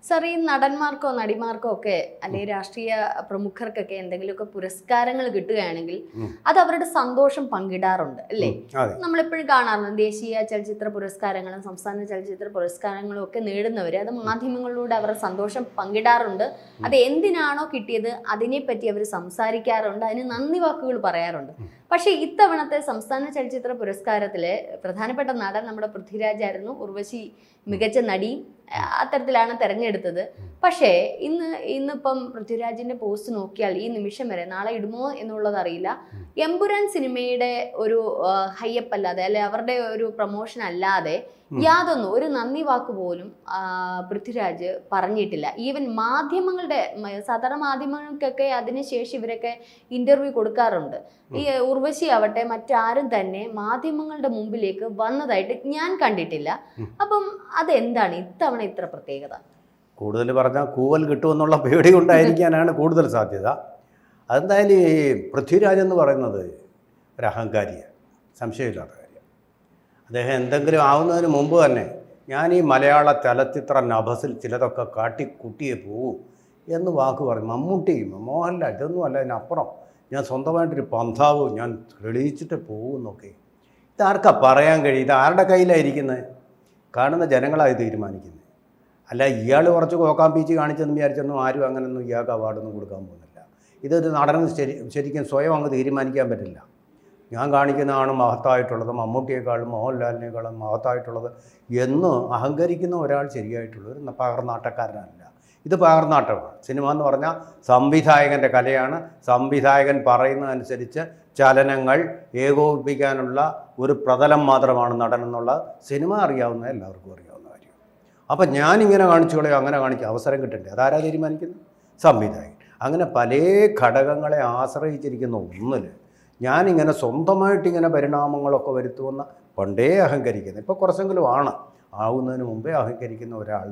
Sir, ഈ നടന്മാർക്കോ നടിമാർക്കോ ഒക്കെ അല്ലെങ്കിൽ രാഷ്ട്രീയ പ്രമുഖർക്കൊക്കെ എന്തെങ്കിലുമൊക്കെ പുരസ്കാരങ്ങൾ കിട്ടുകയാണെങ്കിൽ അത് അവരുടെ സന്തോഷം പങ്കിടാറുണ്ട് അല്ലേ? നമ്മളെപ്പോഴും കാണാറുണ്ട് ദേശീയ ചലച്ചിത്ര പുരസ്കാരങ്ങളും സംസ്ഥാന ചലച്ചിത്ര പുരസ്കാരങ്ങളും ഒക്കെ നേടുന്നവർ അത് മാധ്യമങ്ങളിലൂടെ അവരുടെ സന്തോഷം പങ്കിടാറുണ്ട്. അത് എന്തിനാണോ കിട്ടിയത് അതിനെപ്പറ്റി അവർ സംസാരിക്കാറുണ്ട്, അതിന് നന്ദി വാക്കുകൾ പറയാറുണ്ട്. പക്ഷേ ഇത്തവണത്തെ സംസ്ഥാന ചലച്ചിത്ര പുരസ്കാരത്തിലെ പ്രധാനപ്പെട്ട നടൻ നമ്മുടെ പൃഥ്വിരാജ് ആയിരുന്നു. ഉർവശി മികച്ച നടി അത്തരത്തിലാണ് തെരഞ്ഞെടുത്തത്. പക്ഷേ ഇന്നിപ്പം പൃഥ്വിരാജിന്റെ പോസ്റ്റ് നോക്കിയാൽ ഈ നിമിഷം വരെ, നാളെ ഇടുമോ എന്നുള്ളത് അറിയില്ല, എമ്പുരാൻ സിനിമയുടെ ഒരു ഹൈപ്പ് അല്ലാതെ അല്ലെ അവരുടെ ഒരു പ്രൊമോഷൻ അല്ലാതെ യാതൊന്നും ഒരു നന്ദി വാക്ക് പോലും പൃഥ്വിരാജ് പറഞ്ഞിട്ടില്ല. ഈവൻ മാധ്യമങ്ങളുടെ സാധാരണ മാധ്യമങ്ങൾക്കൊക്കെ അതിനുശേഷം ഇവരൊക്കെ ഇന്റർവ്യൂ കൊടുക്കാറുണ്ട്. ഈ ഉർവശി ആവട്ടെ മറ്റാരും തന്നെ മാധ്യമങ്ങളുടെ മുമ്പിലേക്ക് വന്നതായിട്ട് ഞാൻ കണ്ടിട്ടില്ല. അപ്പം അതെന്താണ് ഇത്തവണ ഇത്ര പ്രത്യേകത? കൂടുതൽ പറഞ്ഞാൽ കൂവൽ കിട്ടുമെന്നുള്ള പേടി കൊണ്ടായിരിക്കാനാണ് കൂടുതൽ സാധ്യത. അതെന്തായാലും ഈ പൃഥ്വിരാജ് എന്ന് പറയുന്നത് ഒരു അഹങ്കാരിയാണ്, സംശയമില്ലാത്ത കാര്യം. അദ്ദേഹം എന്തെങ്കിലും ആവുന്നതിന് മുമ്പ് തന്നെ ഞാൻ ഈ മലയാള ചലച്ചിത്ര നഭസിൽ ചിലതൊക്കെ കാട്ടിക്കുട്ടിയെ പോകൂ എന്ന് വാക്ക് പറയും. മമ്മൂട്ടി, മോഹൻലാൽ, ഇതൊന്നുമല്ല, ഇതിനപ്പുറം ഞാൻ സ്വന്തമായിട്ടൊരു പന്ഥാവ് ഞാൻ തെളിയിച്ചിട്ട് പോകുമെന്നൊക്കെ. ഇതാർക്കാ പറയാൻ കഴിയും? ഇത് ആരുടെ കയ്യിലായിരിക്കുന്നത്? കാണുന്ന ജനങ്ങളായി തീരുമാനിക്കുന്നത്. അല്ല ഇയാൾ കുറച്ച് കോക്കാൻ പീച്ച് കാണിച്ചെന്ന് വിചാരിച്ചൊന്നും ആരും അങ്ങനെയൊന്നും ഇയാൾക്ക് അവാർഡൊന്നും കൊടുക്കാൻ പോകുന്നില്ല. ഇതൊരു നടന് ശരിക്കും സ്വയം അങ്ങ് തീരുമാനിക്കാൻ പറ്റില്ല. ഞാൻ കാണിക്കുന്നതാണ് മഹത്തായിട്ടുള്ളത്, മമ്മൂട്ടിയേക്കാളും മോഹൻലാലിനേക്കാളും മഹത്തായിട്ടുള്ളത് എന്ന് അഹങ്കരിക്കുന്ന ഒരാൾ ശരിയായിട്ടുള്ള ഒരു പകർനാട്ടക്കാരനല്ല. ഇത് പകർനാട്ടമാണ്. സിനിമ എന്ന് പറഞ്ഞാൽ സംവിധായകൻ്റെ കലയാണ്. സംവിധായകൻ പറയുന്നതനുസരിച്ച് ചലനങ്ങൾ ഏകോപിപ്പിക്കാനുള്ള ഒരു പ്രതലം മാത്രമാണ് നടൻ എന്നുള്ള സിനിമ അറിയാവുന്ന എല്ലാവർക്കും അറിയാവുന്ന കാര്യം. അപ്പം ഞാനിങ്ങനെ കാണിച്ചു കളയോ അങ്ങനെ കാണിക്കുക അവസരം കിട്ടണ്ടേ? അതാരാ തീരുമാനിക്കുന്നത്? സംവിധായകൻ. അങ്ങനെ പല ഘടകങ്ങളെ ആശ്രയിച്ചിരിക്കുന്ന ഒന്നിൽ ഞാനിങ്ങനെ സ്വന്തമായിട്ടിങ്ങനെ പരിണാമങ്ങളൊക്കെ വരുത്തുമെന്ന് പണ്ടേ അഹങ്കരിക്കുന്നത്. ഇപ്പോൾ കുറച്ചെങ്കിലും ആവുന്നതിന് മുമ്പേ അഹങ്കരിക്കുന്ന ഒരാൾ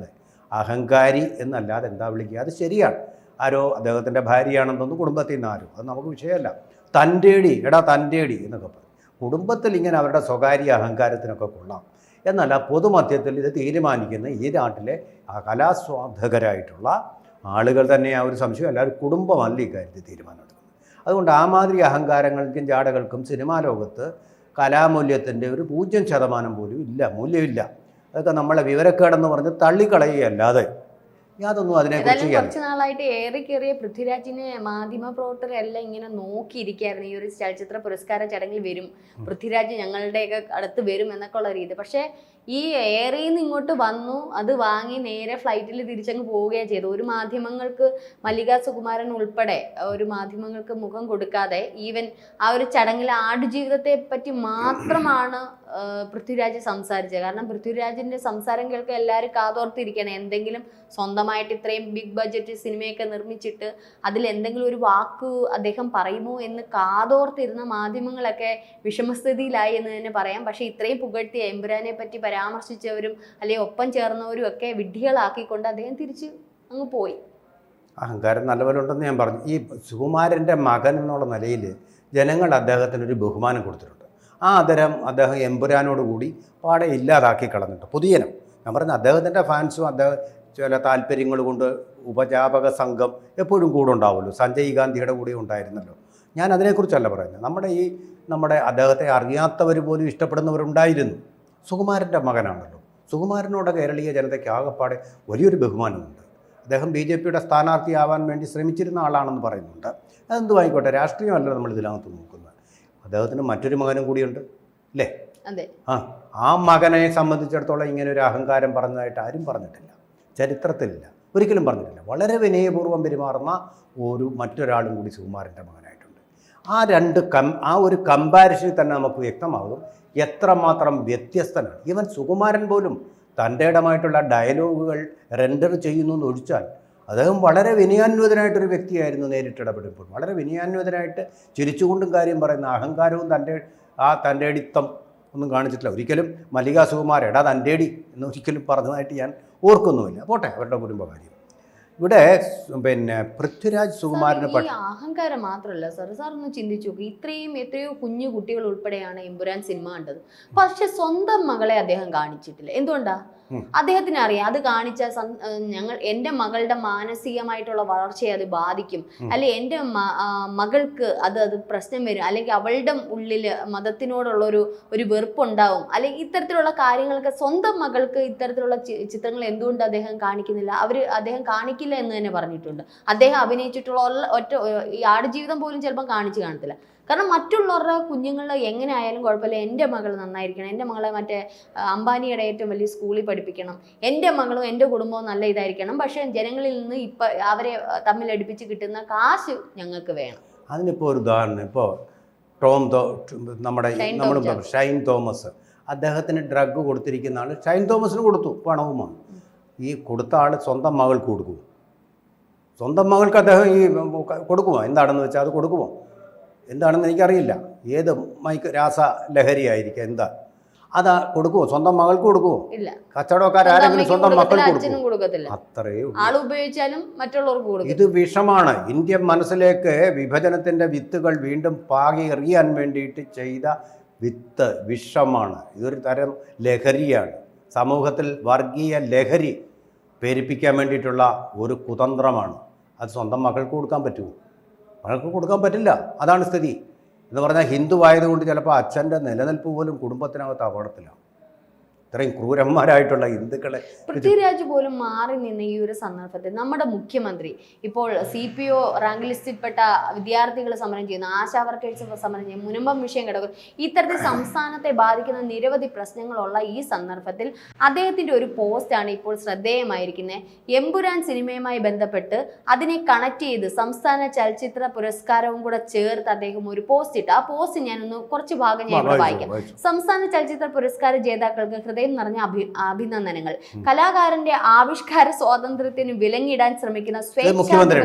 അഹങ്കാരി എന്നല്ലാതെ എന്താ വിളിക്കുക? അത് ശരിയാണ്. ആരോ അദ്ദേഹത്തിൻ്റെ ഭാര്യയാണെന്നൊന്നും കുടുംബത്തിൽ നിന്ന് ആരും, അത് നമുക്ക് വിഷയമല്ല. തൻ്റേടി എന്നൊക്കെ പറയും. കുടുംബത്തിൽ ഇങ്ങനെ അവരുടെ സ്വകാര്യ അഹങ്കാരത്തിനൊക്കെ കൊള്ളാം. എന്നല്ല, പൊതുമധ്യത്തിൽ ഇത് തീരുമാനിക്കുന്ന ഈ നാട്ടിലെ കലാസ്വാധകരായിട്ടുള്ള ആളുകൾ തന്നെ ആ ഒരു സംശയം. എല്ലാവരും കുടുംബമല്ല ഈ കാര്യത്തിൽ തീരുമാനമെടുക്കുന്നത്. അതുകൊണ്ട് ആ മാതിരി അഹങ്കാരങ്ങൾക്കും ജാടകൾക്കും സിനിമാ ലോകത്ത് കലാമൂല്യത്തിൻ്റെ ഒരു 0% പോലും ഇല്ല, മൂല്യമില്ല. അതൊക്കെ നമ്മളെ വിവരക്കേടെന്ന് പറഞ്ഞ് തള്ളിക്കളയുകയല്ലാതെ യാതൊന്നും അതിനെക്കുറിച്ച് കുറച്ച് നാളായിട്ട് ഏറിക്കേറിയ പൃഥ്വിരാജിനെ മാധ്യമ പ്രവർത്തകരെല്ലാം ഇങ്ങനെ നോക്കിയിരിക്കുകയായിരുന്നു. ഈ ഒരു ചലച്ചിത്ര പുരസ്കാര ചടങ്ങിൽ വരും പൃഥ്വിരാജ്, ഞങ്ങളുടെയൊക്കെ അടുത്ത് വരും എന്നൊക്കെ ഉള്ള രീതി. പക്ഷേ ഈ എയറിൽ നിന്ന് ഇങ്ങോട്ട് വന്നു, അത് വാങ്ങി നേരെ ഫ്ലൈറ്റിൽ തിരിച്ചങ്ങ് പോവുകയാണ് ചെയ്തു. ഒരു മാധ്യമങ്ങൾക്ക്, മല്ലിക സുകുമാരൻ ഉൾപ്പെടെ ഒരു മാധ്യമങ്ങൾക്ക് മുഖം കൊടുക്കാതെ, ഈവൻ ആ ഒരു ചടങ്ങിൽ ആടുജീവിതത്തെ പറ്റി മാത്രമാണ് പൃഥ്വിരാജ് സംസാരിച്ചത്. കാരണം പൃഥ്വിരാജിന്റെ സംസാരം കേൾക്കാൻ എല്ലാവരും കാതോർത്തിരിക്കണം. എന്തെങ്കിലും സ്വന്തമായിട്ട് ഇത്രയും ബിഗ് ബഡ്ജറ്റ് സിനിമയൊക്കെ നിർമ്മിച്ചിട്ട് അതിൽ എന്തെങ്കിലും ഒരു വാക്ക് അദ്ദേഹം പറയുമോ എന്ന് കാതോർത്തിരുന്ന മാധ്യമങ്ങളൊക്കെ വിഷമസ്ഥിതിയിലായി എന്ന് തന്നെ പറയാം. പക്ഷേ ഇത്രയും പുകഴ്ത്തിയ എമ്പുരാനെ പറ്റി പരാമർശിച്ചവരും അല്ലെങ്കിൽ ഒപ്പം ചേർന്നവരും ഒക്കെ വിഡ്ഢികളാക്കിക്കൊണ്ട് അദ്ദേഹം തിരിച്ച് അങ്ങ് പോയി. അഹങ്കാരം നല്ലപോലെ ഉണ്ടെന്ന് ഞാൻ പറഞ്ഞു. ഈ സുകുമാരൻ്റെ മകൻ എന്നുള്ള നിലയിൽ ജനങ്ങൾ അദ്ദേഹത്തിനൊരു ബഹുമാനം കൊടുത്തിട്ടുണ്ട്. ആ ആദരം അദ്ദേഹം എമ്പുരാനോടുകൂടി പാടെ ഇല്ലാതാക്കി കളഞ്ഞിട്ട് പൊതുജനം. ഞാൻ പറഞ്ഞ അദ്ദേഹത്തിൻ്റെ ഫാൻസും അദ്ദേഹം ചില താല്പര്യങ്ങൾ കൊണ്ട് ഉപജാപക സംഘം എപ്പോഴും കൂടെ ഉണ്ടാവുമല്ലോ. സഞ്ജയ് ഗാന്ധിയുടെ കൂടെ ഉണ്ടായിരുന്നല്ലോ. ഞാൻ അതിനെക്കുറിച്ചല്ല പറയുന്നത്. നമ്മുടെ അദ്ദേഹത്തെ അറിയാത്തവർ പോലും ഇഷ്ടപ്പെടുന്നവരുണ്ടായിരുന്നു. സുകുമാരൻ്റെ മകനാണല്ലോ. സുകുമാരനോട് കേരളീയ ജനതയ്ക്ക് ആകെപ്പാടെ വലിയൊരു ബഹുമാനമുണ്ട്. അദ്ദേഹം BJPയുടെ സ്ഥാനാർത്ഥിയാവാൻ വേണ്ടി ശ്രമിച്ചിരുന്ന ആളാണെന്ന് പറയുന്നുണ്ട്. അതെന്തുമായിക്കോട്ടെ, രാഷ്ട്രീയമല്ല നമ്മൾ ഇതിനകത്ത് നോക്കുന്നത്. അദ്ദേഹത്തിന് മറ്റൊരു മകനും കൂടിയുണ്ട് അല്ലേ? ആ മകനെ സംബന്ധിച്ചിടത്തോളം ഇങ്ങനെ ഒരു അഹങ്കാരം പറഞ്ഞതായിട്ട് ആരും പറഞ്ഞിട്ടില്ല, ചരിത്രത്തിലില്ല, ഒരിക്കലും പറഞ്ഞിട്ടില്ല. വളരെ വിനയപൂർവ്വം പെരുമാറുന്ന മറ്റൊരാളും കൂടി സുകുമാരൻ്റെ മകനായിട്ടുണ്ട്. ആ ഒരു കമ്പാരിസണിൽ തന്നെ നമുക്ക് വ്യക്തമാകും എത്രമാത്രം വ്യത്യസ്തനാണ്. ഈവൻ സുകുമാരൻ പോലും തൻ്റെ ഇടമായിട്ടുള്ള ഡയലോഗുകൾ റെൻഡർ ചെയ്യുന്നു എന്ന് ഒഴിച്ചാൽ അദ്ദേഹം വളരെ വിനയാന്വിതനായിട്ടൊരു വ്യക്തിയായിരുന്നു. നേരിട്ടിടപെടുമ്പോൾ വളരെ വിനയാന്വിതനായിട്ട് ചിരിച്ചുകൊണ്ടും കാര്യം പറയുന്ന അഹങ്കാരവും തൻ്റെ അടിത്തം ഒന്നും കാണിച്ചിട്ടില്ല. ഒരിക്കലും മല്ലിക സുകുമാർ തൻ്റെടി എന്ന് ഒരിക്കലും പറഞ്ഞതായിട്ട് ഞാൻ ഓർക്കുന്നുമില്ല. പോട്ടെ, അവരുടെ കുടുംബകാര്യം. ഇവിടെ പൃഥ്വിരാജ് സുകുമാരന് അഹങ്കാരം മാത്രമല്ല സാർ ഒന്ന് ചിന്തിച്ചു നോക്കി. എത്രയോ കുഞ്ഞു കുട്ടികൾ ഉൾപ്പെടെയാണ് എമ്പുരാൻ സിനിമ കണ്ടത്. പക്ഷെ സ്വന്തം മകളെ അദ്ദേഹം കാണിച്ചിട്ടില്ല. എന്തുകൊണ്ടാ? അദ്ദേഹത്തിന് അറിയാം അത് കാണിച്ച എൻ്റെ മകളുടെ മാനസികമായിട്ടുള്ള വളർച്ചയെ അത് ബാധിക്കും, അല്ലെ എൻ്റെ മകൾക്ക് അത് പ്രശ്നം വരും, അല്ലെങ്കിൽ അവളുടെ ഉള്ളിൽ മതത്തിനോടുള്ള ഒരു വെറുപ്പുണ്ടാവും, അല്ലെങ്കിൽ ഇത്തരത്തിലുള്ള കാര്യങ്ങളൊക്കെ സ്വന്തം മകൾക്ക് ഇത്തരത്തിലുള്ള ചിത്രങ്ങൾ എന്തുകൊണ്ട് അദ്ദേഹം കാണിക്കുന്നില്ല? അദ്ദേഹം കാണിക്കില്ല എന്ന് തന്നെ പറഞ്ഞിട്ടുണ്ട്. അദ്ദേഹം അഭിനയിച്ചിട്ടുള്ള ഈ ആടുജീവിതം പോലും ചിലപ്പോൾ കാണിച്ചു കാണത്തില്ല. കാരണം മറ്റുള്ളവരുടെ കുഞ്ഞുങ്ങൾ എങ്ങനെ ആയാലും കുഴപ്പമില്ല, എൻ്റെ മകൾ നന്നായിരിക്കണം, എൻ്റെ മകളെ മറ്റേ അംബാനിയുടെ ഏറ്റവും വലിയ സ്കൂളിൽ പഠിപ്പിക്കണം, എൻ്റെ മകളും എൻ്റെ കുടുംബവും നല്ല ഇതായിരിക്കണം, പക്ഷേ ജനങ്ങളിൽ നിന്ന് അവരെ തമ്മിൽ അടുപ്പിച്ച് കിട്ടുന്ന കാശ് ഞങ്ങൾക്ക് വേണം. അതിനിപ്പോൾ ഒരു ഉദാഹരണം, ഇപ്പോൾ നമ്മുടെ ഷൈൻ തോമസ്, അദ്ദേഹത്തിന് ഡ്രഗ് കൊടുത്തിരിക്കുന്ന ആൾ ഷൈൻ തോമസിന് കൊടുത്തു, പണവുമാണ്. ഈ കൊടുത്ത ആൾ സ്വന്തം മകൾക്ക് കൊടുക്കുമോ? സ്വന്തം മകൾക്ക് അദ്ദേഹം ഈ കൊടുക്കുമോ? എന്താണെന്ന് വെച്ചാൽ അത് കൊടുക്കുമോ? എന്താണെന്ന് എനിക്കറിയില്ല. ഏത് രാസ ലഹരി ആയിരിക്കും, എന്താ അതാ കൊടുക്കുമോ? സ്വന്തം മകൾക്ക് കൊടുക്കുമോ? ഇല്ല. കച്ചവടക്കാരെങ്കിലും സ്വന്തം മക്കൾക്ക് കൊടുക്കത്തില്ല. അത്രയേ ഉപയോഗിച്ചാലും മറ്റുള്ളവർക്ക് കൊടുക്കും. ഇത് വിഷമാണ്. ഇന്ത്യൻ മനസ്സിലേക്ക് വിഭജനത്തിൻ്റെ വിത്തുകൾ വീണ്ടും പാകി എറിയാൻ വേണ്ടിയിട്ട് ചെയ്ത വിഷമാണ്. ഇതൊരു തരം ലഹരിയാണ്. സമൂഹത്തിൽ വർഗീയ ലഹരി പേരിപ്പിക്കാൻ വേണ്ടിയിട്ടുള്ള ഒരു കുതന്ത്രമാണ്. അത് സ്വന്തം മക്കൾക്ക് കൊടുക്കാൻ പറ്റുമോ? മകൾക്ക് കൊടുക്കാൻ പറ്റില്ല. അതാണ് സ്ഥിതി. എന്ന് പറഞ്ഞാൽ ഹിന്ദു ആയതുകൊണ്ട് ചിലപ്പോൾ അച്ഛൻ്റെ നിലനിൽപ്പ് പോലും കുടുംബത്തിനകത്ത് അപകടത്തിലാണ്. ഇത്രയും ക്രൂരന്മാരായിട്ടുള്ള ഹിന്ദുക്കളെ. പൃഥ്വിരാജ് പോലും മാറി നിന്ന് ഈ ഒരു സന്ദർഭത്തിൽ നമ്മുടെ മുഖ്യമന്ത്രി ഇപ്പോൾ CPO റാങ്ക് ലിസ്റ്റിൽപ്പെട്ട വിദ്യാർത്ഥികൾ സമരം ചെയ്യുന്നു, ആശാ വർക്കേഴ്സ് സമരം ചെയ്യുന്നു, മുനമ്പം വിഷയം കിടക്കും. ഇത്തരത്തിൽ സംസ്ഥാനത്തെ ബാധിക്കുന്ന നിരവധി പ്രശ്നങ്ങളുള്ള ഈ സന്ദർഭത്തിൽ അദ്ദേഹത്തിൻ്റെ ഒരു പോസ്റ്റാണ് ഇപ്പോൾ ശ്രദ്ധേയമായിരിക്കുന്നത്. എമ്പുരാൻ സിനിമയുമായി ബന്ധപ്പെട്ട് അതിനെ കണക്ട് ചെയ്ത് സംസ്ഥാന ചലച്ചിത്ര പുരസ്കാരവും കൂടെ ചേർത്ത് അദ്ദേഹം ഒരു പോസ്റ്റ് ഇട്ട്. ആ പോസ്റ്റ് ഞാനൊന്ന് കുറച്ച് ഭാഗം ഞാൻ ഇവിടെ വായിക്കാം. സംസ്ഥാന ചലച്ചിത്ര പുരസ്കാര ജേതാക്കൾക്ക് ഹൃദയം നിറഞ്ഞ അഭിനന്ദനങ്ങൾ. കലാകാരന്റെ ആവിഷ്കാര സ്വാതന്ത്ര്യത്തിന് വിലങ്ങിടാൻ ശ്രമിക്കുന്ന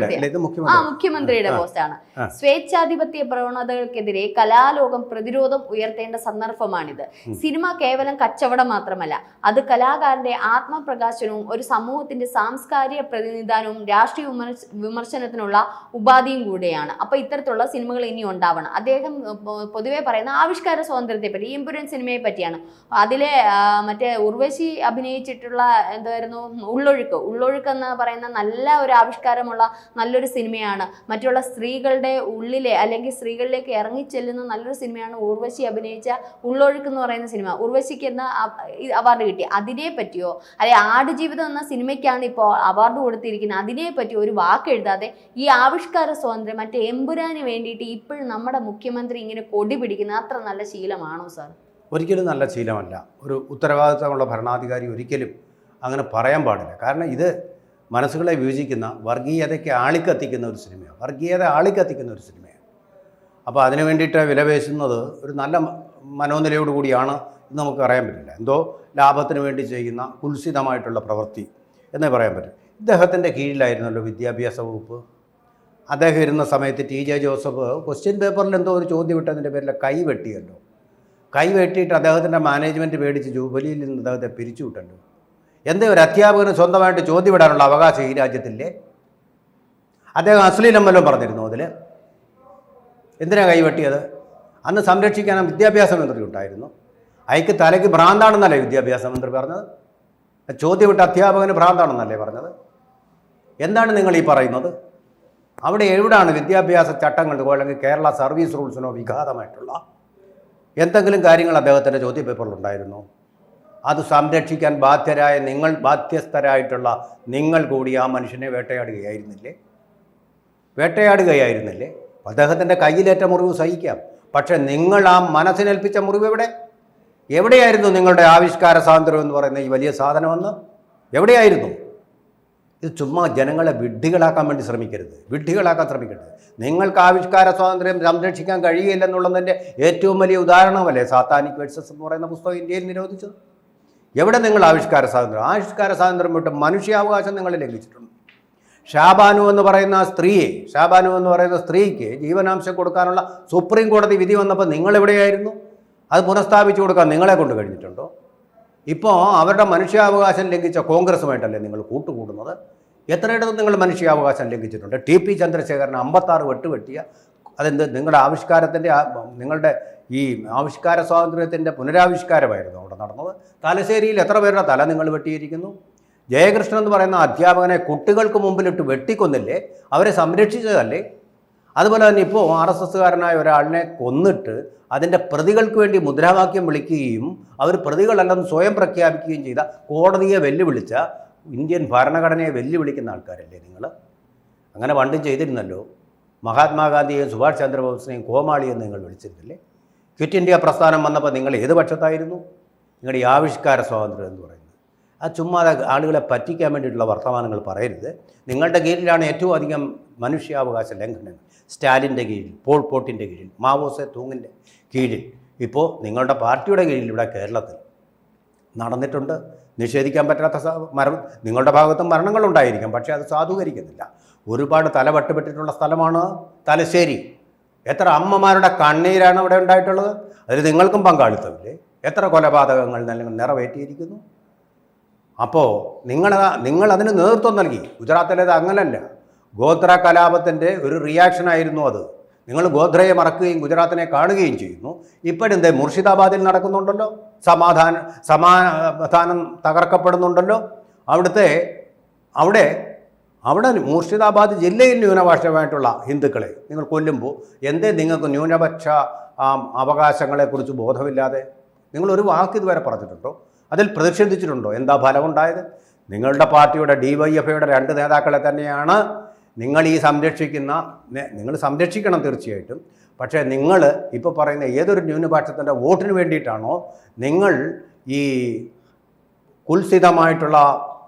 മുഖ്യമന്ത്രിയുടെ പോസ്റ്റാണ്. സ്വേച്ഛാധിപത്യ പ്രവണതകൾക്കെതിരെ കലാലോകം പ്രതിരോധം ഉയർത്തേണ്ട സന്ദർഭമാണിത്. സിനിമ കേവലം കച്ചവടം മാത്രമല്ല, അത് കലാകാരന്റെ ആത്മപ്രകാശനവും ഒരു സമൂഹത്തിന്റെ സാംസ്കാരിക പ്രതിനിധാനവും രാഷ്ട്രീയ വിമർശനത്തിനുള്ള ഉപാധിയും കൂടെയാണ്. അപ്പൊ ഇത്തരത്തിലുള്ള സിനിമകൾ ഇനി ഉണ്ടാവണം. അദ്ദേഹം പൊതുവെ പറയുന്ന ആവിഷ്കാര സ്വാതന്ത്ര്യത്തെ പറ്റി, എമ്പുരാൻ സിനിമയെ പറ്റിയാണ്. അതിലെ മറ്റേ ഉർവശി അഭിനയിച്ചിട്ടുള്ള എന്തായിരുന്നു ഉള്ളൊഴുക്ക് എന്ന് പറയുന്ന നല്ല ഒരു ആവിഷ്കാരമുള്ള നല്ലൊരു സിനിമയാണ്. മറ്റുള്ള സ്ത്രീകളുടെ ഉള്ളിലെ അല്ലെങ്കിൽ സ്ത്രീകളിലേക്ക് ഇറങ്ങിച്ചെല്ലുന്ന നല്ലൊരു സിനിമയാണ് ഉർവശി അഭിനയിച്ച ഉള്ളൊഴുക്ക് എന്ന് പറയുന്ന സിനിമ. ഉർവശിക്ക് എന്ന അവാർഡ് കിട്ടി. അതിനെ പറ്റിയോ അല്ലെ ആടുജീവിതം എന്ന സിനിമയ്ക്കാണ് ഇപ്പോൾ അവാർഡ് കൊടുത്തിരിക്കുന്നത്, അതിനെ പറ്റി ഒരു വാക്ക് എഴുതാതെ ഈ ആവിഷ്കാര സ്വാതന്ത്ര്യം മറ്റേ എമ്പുരാന് വേണ്ടിയിട്ട് ഇപ്പോഴും നമ്മുടെ മുഖ്യമന്ത്രി ഇങ്ങനെ കൊടി പിടിക്കുന്നത് അത്ര നല്ല ശീലമാണോ സാർ? ഒരിക്കലും നല്ല ശീലമല്ല. ഒരു ഉത്തരവാദിത്തമുള്ള ഭരണാധികാരി ഒരിക്കലും അങ്ങനെ പറയാൻ പാടില്ല. കാരണം ഇത് മനസ്സുകളെ വിഭജിക്കുന്ന, വർഗീയതയ്ക്ക് ആളിക്കത്തിക്കുന്ന ഒരു സിനിമയാണ്. ഒരു സിനിമയാണ്. അപ്പോൾ അതിനു വേണ്ടിയിട്ട് വിലപേശുന്നത് ഒരു നല്ല മനോനിലയോട് കൂടിയാണ് എന്ന് നമുക്ക് അറിയാൻ പറ്റില്ല. എന്തോ ലാഭത്തിന് വേണ്ടി ചെയ്യുന്ന കുൽസിതമായിട്ടുള്ള പ്രവൃത്തി എന്നേ പറയാൻ പറ്റും. ഇദ്ദേഹത്തിൻ്റെ കീഴിലായിരുന്നല്ലോ വിദ്യാഭ്യാസ വകുപ്പ്. അദ്ദേഹം ഇരുന്ന സമയത്ത് TJ ജോസഫ് ക്വസ്റ്റ്യൻ പേപ്പറിൽ എന്തോ ഒരു ചോദ്യം ഇട്ടതിൻ്റെ പേരിൽ കൈവെട്ടിയിട്ട് അദ്ദേഹത്തിൻ്റെ മാനേജ്മെൻറ്റ് പേടിച്ച് ജൂബിലിയിൽ നിന്ന് അദ്ദേഹത്തെ പിരിച്ചുവിട്ടല്ലോ. എന്തേ ഒരു അധ്യാപകന് സ്വന്തമായിട്ട് ചോദ്യം വിടാനുള്ള അവകാശം ഈ രാജ്യത്തില്ലേ? അദ്ദേഹം അശ്ലീലം വല്ലതും പറഞ്ഞിരുന്നു അതിൽ? എന്തിനാണ് കൈവെട്ടിയത്? അന്ന് സംരക്ഷിക്കാൻ വിദ്യാഭ്യാസ മന്ത്രി ഉണ്ടായിരുന്നു. അയക്ക് തലയ്ക്ക് ഭ്രാന്താണെന്നല്ലേ വിദ്യാഭ്യാസ മന്ത്രി പറഞ്ഞത്? ചോദ്യം വിട്ട അധ്യാപകന് ഭ്രാന്താണെന്നല്ലേ പറഞ്ഞത്? എന്താണ് നിങ്ങൾ ഈ പറയുന്നത്? അവിടെ എവിടെയാണ് വിദ്യാഭ്യാസ ചട്ടങ്ങൾക്കോ അല്ലെങ്കിൽ കേരള സർവീസ് റൂൾസിനോ വിഘാതമായിട്ടുള്ള എന്തെങ്കിലും കാര്യങ്ങൾ അദ്ദേഹത്തിൻ്റെ ചോദ്യ പേപ്പറിലുണ്ടായിരുന്നു? അത് സംരക്ഷിക്കാൻ ബാധ്യസ്ഥരായിട്ടുള്ള നിങ്ങൾ കൂടി ആ മനുഷ്യനെ വേട്ടയാടുകയായിരുന്നില്ലേ? അദ്ദേഹത്തിൻ്റെ കയ്യിലേറ്റ മുറിവ് സഹിക്കാം. പക്ഷേ നിങ്ങൾ ആ മനസ്സിനേൽപ്പിച്ച മുറിവ് എവിടെയായിരുന്നു നിങ്ങളുടെ ആവിഷ്കാര സ്വാതന്ത്ര്യം എന്ന് പറയുന്ന ഈ വലിയ സാധനമെന്ന്? എവിടെയായിരുന്നു? ഇത് ചുമ്മാ ജനങ്ങളെ വിഡ്ഢികളാക്കാൻ ശ്രമിക്കരുത്. നിങ്ങൾക്ക് ആവിഷ്കാര സ്വാതന്ത്ര്യം സംരക്ഷിക്കാൻ കഴിയില്ലെന്നുള്ളതിൻ്റെ ഏറ്റവും വലിയ ഉദാഹരണമല്ലേ സാത്താനിക് വേഴ്സസ് എന്ന് പറയുന്ന പുസ്തകം ഇന്ത്യയിൽ നിരോധിച്ചത്? എവിടെ നിങ്ങൾ ആവിഷ്കാര സ്വാതന്ത്ര്യം വിട്ട് മനുഷ്യാവകാശം നിങ്ങൾ ലംഘിച്ചിട്ടുണ്ട്. ഷാബാനു എന്ന് പറയുന്ന സ്ത്രീക്ക് ജീവനാംശം കൊടുക്കാനുള്ള സുപ്രീം കോടതി വിധി വന്നപ്പോൾ നിങ്ങളെവിടെയായിരുന്നു? അത് പുനഃസ്ഥാപിച്ചു കൊടുക്കാൻ നിങ്ങളെ കൊണ്ട് കഴിഞ്ഞിട്ടുണ്ടോ? ഇപ്പോൾ അവരുടെ മനുഷ്യാവകാശം ലംഘിച്ച കോൺഗ്രസുമായിട്ടല്ലേ നിങ്ങൾ കൂട്ടുകൂടുന്നത്? എത്രയിടത്തും നിങ്ങൾ മനുഷ്യാവകാശം ലംഘിച്ചിട്ടുണ്ട്. TP ചന്ദ്രശേഖരന് 56 വെട്ടുവെട്ടിയ അതെന്ത്? നിങ്ങളുടെ ആവിഷ്കാരത്തിൻ്റെ നിങ്ങളുടെ ഈ ആവിഷ്കാര സ്വാതന്ത്ര്യത്തിൻ്റെ പുനരാവിഷ്കാരമായിരുന്നു അവിടെ നടന്നത്. തലശ്ശേരിയിൽ എത്ര പേരുടെ തല നിങ്ങൾ വെട്ടിയിരിക്കുന്നു? ജയകൃഷ്ണൻ എന്ന് പറയുന്ന അധ്യാപകനെ കുട്ടികൾക്ക് മുമ്പിലിട്ട് വെട്ടിക്കൊന്നില്ലേ? അവരെ സംരക്ഷിച്ചതല്ലേ? അതുപോലെ തന്നെ ഇപ്പോൾ RSSകാരനായ ഒരാളിനെ കൊന്നിട്ട് അതിൻ്റെ പ്രതികൾക്ക് വേണ്ടി മുദ്രാവാക്യം വിളിക്കുകയും അവർ പ്രതികളല്ലെന്ന് സ്വയം പ്രഖ്യാപിക്കുകയും ചെയ്ത കോടതിയെ വെല്ലുവിളിച്ച ഇന്ത്യൻ ഭരണഘടനയെ വെല്ലുവിളിക്കുന്ന ആൾക്കാരല്ലേ നിങ്ങൾ? അങ്ങനെ പണ്ടും ചെയ്തിരുന്നല്ലോ. മഹാത്മാഗാന്ധിയെയും സുഭാഷ് ചന്ദ്രബോസിനെയും കോമാളിയെന്ന് നിങ്ങൾ വിളിച്ചിരുന്നില്ലേ? ക്വിറ്റ് ഇന്ത്യ പ്രസ്ഥാനം വന്നപ്പോൾ നിങ്ങൾ ഏത് പക്ഷത്തായിരുന്നു? നിങ്ങളുടെ ഈ ആവിഷ്കാര സ്വാതന്ത്ര്യം എന്ന് പറയുന്നത് ആ ചുമ്മാതെ ആളുകളെ പറ്റിക്കാൻ വേണ്ടിയിട്ടുള്ള വർത്തമാനങ്ങൾ പറയരുത്. നിങ്ങളുടെ കീഴിലാണ് ഏറ്റവും അധികം മനുഷ്യാവകാശ ലംഘനങ്ങൾ. സ്റ്റാലിൻ്റെ കീഴിൽ, പോൾ പോട്ടിൻ്റെ കീഴിൽ, മാവോസെ തൂങ്ങിൻ്റെ കീഴിൽ, ഇപ്പോൾ നിങ്ങളുടെ പാർട്ടിയുടെ കീഴിൽ ഇവിടെ കേരളത്തിൽ നടന്നിട്ടുണ്ട്. നിഷേധിക്കാൻ പറ്റാത്ത നിങ്ങളുടെ ഭാഗത്തും മരണങ്ങളുണ്ടായിരിക്കാം, പക്ഷേ അത് സാധൂകരിക്കുന്നില്ല. ഒരുപാട് തലവട്ടുപെട്ടിട്ടുള്ള സ്ഥലമാണ് തലശ്ശേരി. എത്ര അമ്മമാരുടെ കണ്ണീരാണ് അവിടെ ഉണ്ടായിട്ടുള്ളത്. അതിൽ നിങ്ങൾക്കും പങ്കാളിത്തമില്ലേ? എത്ര കൊലപാതകങ്ങൾ നിറവേറ്റിയിരിക്കുന്നു. അപ്പോൾ നിങ്ങൾ അതിന് നേതൃത്വം നൽകി. ഗുജറാത്തിലേത് അങ്ങനല്ല. ഗോത്ര കലാപത്തിൻ്റെ ഒരു റിയാക്ഷനായിരുന്നു അത്. നിങ്ങൾ ഗോത്രയെ മറക്കുകയും ഗുജറാത്തിനെ കാണുകയും ചെയ്യുന്നു. ഇപ്പോഴെന്തേ മുർഷിദാബാദിൽ നടക്കുന്നുണ്ടല്ലോ, സമാധാനം തകർക്കപ്പെടുന്നുണ്ടല്ലോ. അവിടെ മുർഷിദാബാദ് ജില്ലയിൽ ന്യൂനപക്ഷമായിട്ടുള്ള ഹിന്ദുക്കളെ നിങ്ങൾ കൊല്ലുമ്പോൾ എന്തേ നിങ്ങൾക്ക് ന്യൂനപക്ഷ അവകാശങ്ങളെക്കുറിച്ച് ബോധമില്ലാതെ? നിങ്ങളൊരു വാക്ക് ഇതുവരെ പറഞ്ഞിട്ടുണ്ടോ? അതിൽ പ്രതിഷേധിച്ചിട്ടുണ്ടോ? എന്താ ഫലമുണ്ടായത്? നിങ്ങളുടെ പാർട്ടിയുടെ DYFIയുടെ 2 നേതാക്കളെ തന്നെയാണ് നിങ്ങൾ നിങ്ങൾ സംരക്ഷിക്കണം തീർച്ചയായിട്ടും. പക്ഷേ നിങ്ങൾ ഇപ്പോൾ പറയുന്ന ഏതൊരു ന്യൂനപക്ഷത്തിൻ്റെ വോട്ടിന് വേണ്ടിയിട്ടാണോ നിങ്ങൾ ഈ കുൽസിതമായിട്ടുള്ള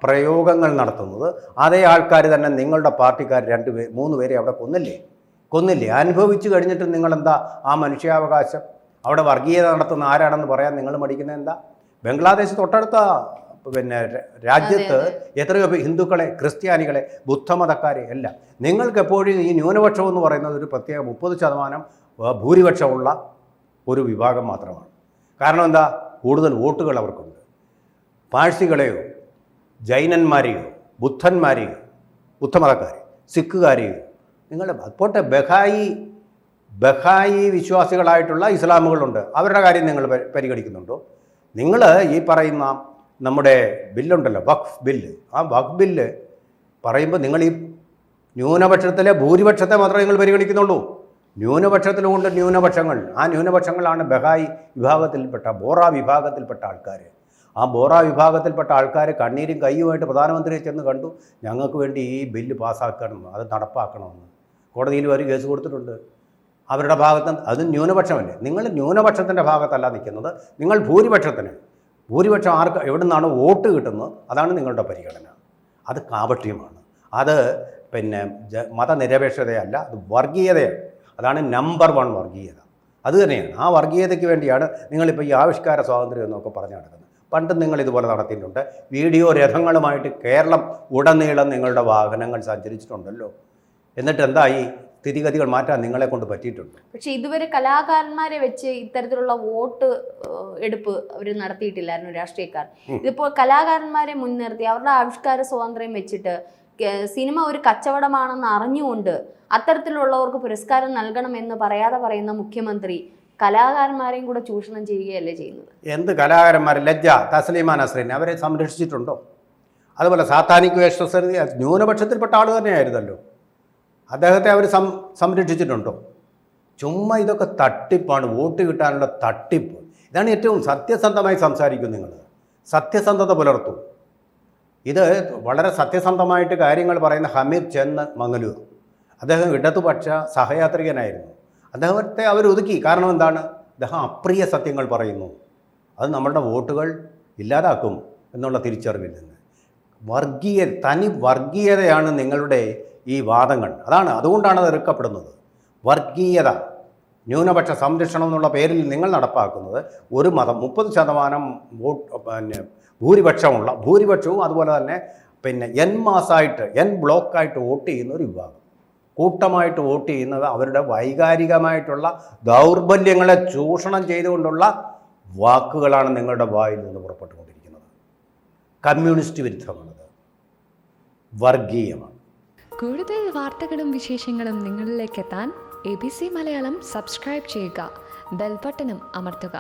പ്രയോഗങ്ങൾ നടത്തുന്നത്, അതേ ആൾക്കാർ തന്നെ നിങ്ങളുടെ പാർട്ടിക്കാർ 3 പേരെ അവിടെ കൊന്നില്ലേ? അനുഭവിച്ചു കഴിഞ്ഞിട്ട് നിങ്ങളെന്താ ആ മനുഷ്യാവകാശം? അവിടെ വർഗീയത നടത്തുന്ന ആരാണെന്ന് പറയാൻ നിങ്ങൾ മടിക്കുന്നത് എന്താ? ബംഗ്ലാദേശ് തൊട്ടടുത്ത രാജ്യത്ത് എത്രയോ ഹിന്ദുക്കളെ, ക്രിസ്ത്യാനികളെ, ബുദ്ധമതക്കാരെ എല്ലാം. നിങ്ങൾക്ക് എപ്പോഴും ഈ ന്യൂനപക്ഷം എന്ന് പറയുന്നത് ഒരു പ്രത്യേക 30% ഭൂരിപക്ഷമുള്ള ഒരു വിഭാഗം മാത്രമാണ്. കാരണം എന്താ? കൂടുതൽ വോട്ടുകൾ അവർക്കുണ്ട്. പാഴ്സികളെയോ ജൈനന്മാരെയോ ബുദ്ധന്മാരെയോ ബുദ്ധമതക്കാരെ സിഖുകാരെയോ നിങ്ങളുടെ പോട്ടെ, ബഹായി വിശ്വാസികളായിട്ടുള്ള ഇസ്ലാമുകളുണ്ട്. അവരുടെ കാര്യം നിങ്ങൾ പരിഗണിക്കുന്നുണ്ടോ? നിങ്ങൾ ഈ പറയുന്ന നമ്മുടെ ബില്ലുണ്ടല്ലോ, വഖഫ് ബില്ല്, ആ വഖഫ് ബില്ല് പറയുമ്പോൾ നിങ്ങൾ ഈ ന്യൂനപക്ഷത്തിലെ ഭൂരിപക്ഷത്തെ മാത്രമേ നിങ്ങൾ പരിഗണിക്കുന്നുള്ളൂ. ന്യൂനപക്ഷത്തിലുമുണ്ട് ന്യൂനപക്ഷങ്ങൾ. ആ ന്യൂനപക്ഷങ്ങളാണ് ബഹായി വിഭാഗത്തിൽപ്പെട്ട, ബോറ വിഭാഗത്തിൽപ്പെട്ട ആൾക്കാർ. ആ ബോറ വിഭാഗത്തിൽപ്പെട്ട ആൾക്കാർ കണ്ണീരും കയ്യുമായിട്ട് പ്രധാനമന്ത്രിയെ ചെന്ന് കണ്ടു, ഞങ്ങൾക്ക് വേണ്ടി ഈ ബില്ല് പാസ്സാക്കണം, അത് നടപ്പാക്കണമെന്ന്. കോടതിയിൽ ഒരു കേസ് കൊടുത്തിട്ടുണ്ട്. അവരുടെ ഭാഗത്ത് അത് ന്യൂനപക്ഷമല്ലേ? നിങ്ങൾ ന്യൂനപക്ഷത്തിൻ്റെ ഭാഗത്തല്ല നിൽക്കുന്നത്, നിങ്ങൾ ഭൂരിപക്ഷം എവിടെ നിന്നാണ് വോട്ട് കിട്ടുന്നത് അതാണ് നിങ്ങളുടെ പരിഗണന. അത് കാപട്യമാണ്. അത് മതനിരപേക്ഷതയല്ല, അത് വർഗീയതയാണ്. അതാണ് നമ്പർ 1 വർഗീയത. അത് തന്നെയാണ്. ആ വർഗീയതയ്ക്ക് വേണ്ടിയാണ് നിങ്ങളിപ്പോൾ ഈ ആവിഷ്കാര സ്വാതന്ത്ര്യം എന്നൊക്കെ പറഞ്ഞു നടക്കുന്നത്. പണ്ടും നിങ്ങൾ ഇതുപോലെ നടത്തിയിട്ടുണ്ട്. വീഡിയോ രഥങ്ങളുമായിട്ട് കേരളം ഉടനീളം നിങ്ങളുടെ വാഹനങ്ങൾ സഞ്ചരിച്ചിട്ടുണ്ടല്ലോ. എന്നിട്ട് എന്തായി? സ്ഥിതിഗതികൾ മാറ്റാൻ നിങ്ങളെ കൊണ്ട് പറ്റിയിട്ടുണ്ട്. പക്ഷെ ഇതുവരെ കലാകാരന്മാരെ വെച്ച് ഇത്തരത്തിലുള്ള വോട്ട് എടുപ്പ് അവർ നടത്തിയിട്ടില്ലായിരുന്നു രാഷ്ട്രീയക്കാർ. ഇതിപ്പോൾ കലാകാരന്മാരെ മുൻനിർത്തി അവരുടെ ആവിഷ്കാര സ്വാതന്ത്ര്യം വെച്ചിട്ട് സിനിമ ഒരു കച്ചവടമാണെന്ന് അറിഞ്ഞുകൊണ്ട് അത്തരത്തിലുള്ളവർക്ക് പുരസ്കാരം നൽകണമെന്ന് പറയാതെ പറയുന്ന മുഖ്യമന്ത്രി കലാകാരന്മാരെയും കൂടെ ചൂഷണം ചെയ്യുകയല്ലേ ചെയ്യുന്നത്? എന്ത് കലാകാരന്മാർ? ലജ്ജ, തസ്ലീമ നസ്രീൻ അവരെ സംരക്ഷിച്ചിട്ടുണ്ടോ? അതുപോലെ സാത്താനിക് വേഷസരി ന്യൂനപക്ഷത്തിൽപ്പെട്ട ആൾ തന്നെയായിരുന്നല്ലോ. അദ്ദേഹത്തെ അവർ സംരക്ഷിച്ചിട്ടുണ്ടോ? ചുമ്മാ ഇതൊക്കെ തട്ടിപ്പാണ്, വോട്ട് കിട്ടാനുള്ള തട്ടിപ്പ്. ഇതാണ് ഏറ്റവും സത്യസന്ധമായി സംസാരിക്കും. നിങ്ങൾ സത്യസന്ധത പുലർത്തും. ഇത് വളരെ സത്യസന്ധമായിട്ട് കാര്യങ്ങൾ പറയുന്ന ഹമീദ് ചെന്ന് മംഗലൂർ, അദ്ദേഹം ഇടതുപക്ഷ സഹയാത്രികനായിരുന്നു. അദ്ദേഹത്തെ അവർ ഒതുക്കി. കാരണം എന്താണ്? അദ്ദേഹം അപ്രിയ സത്യങ്ങൾ പറയുന്നു. അത് നമ്മളുടെ വോട്ടുകൾ ഇല്ലാതാക്കും എന്നുള്ള തിരിച്ചറിവിൽ നിന്ന്. തനി വർഗീയതയാണ് നിങ്ങളുടെ ഈ വാദങ്ങൾ. അതുകൊണ്ടാണ് അത് എതിർക്കപ്പെടുന്നത്. വർഗീയത, ന്യൂനപക്ഷ സംരക്ഷണം എന്നുള്ള പേരിൽ നിങ്ങൾ നടപ്പാക്കുന്നത് ഒരു മതം 30% ഭൂരിപക്ഷവും അതുപോലെ തന്നെ എൻ ബ്ലോക്കായിട്ട് വോട്ട് ചെയ്യുന്ന ഒരു വിഭാഗം, കൂട്ടമായിട്ട് വോട്ട് ചെയ്യുന്നത് അവരുടെ വൈകാരികമായിട്ടുള്ള ദൗർബല്യങ്ങളെ ചൂഷണം ചെയ്തുകൊണ്ടുള്ള വാക്കുകളാണ് നിങ്ങളുടെ വായിൽ നിന്ന് പുറപ്പെട്ടുകൊണ്ടിരിക്കുന്നത്. കമ്മ്യൂണിസ്റ്റ് വിരുദ്ധമാണത്, വർഗീയമാണ്. കൂടുതൽ വാർത്തകളും വിശേഷങ്ങളും നിങ്ങളിലേക്ക് എത്താൻ ABC മലയാളം സബ്സ്ക്രൈബ് ചെയ്യുക, ബെൽ ബട്ടണും അമർത്തുക.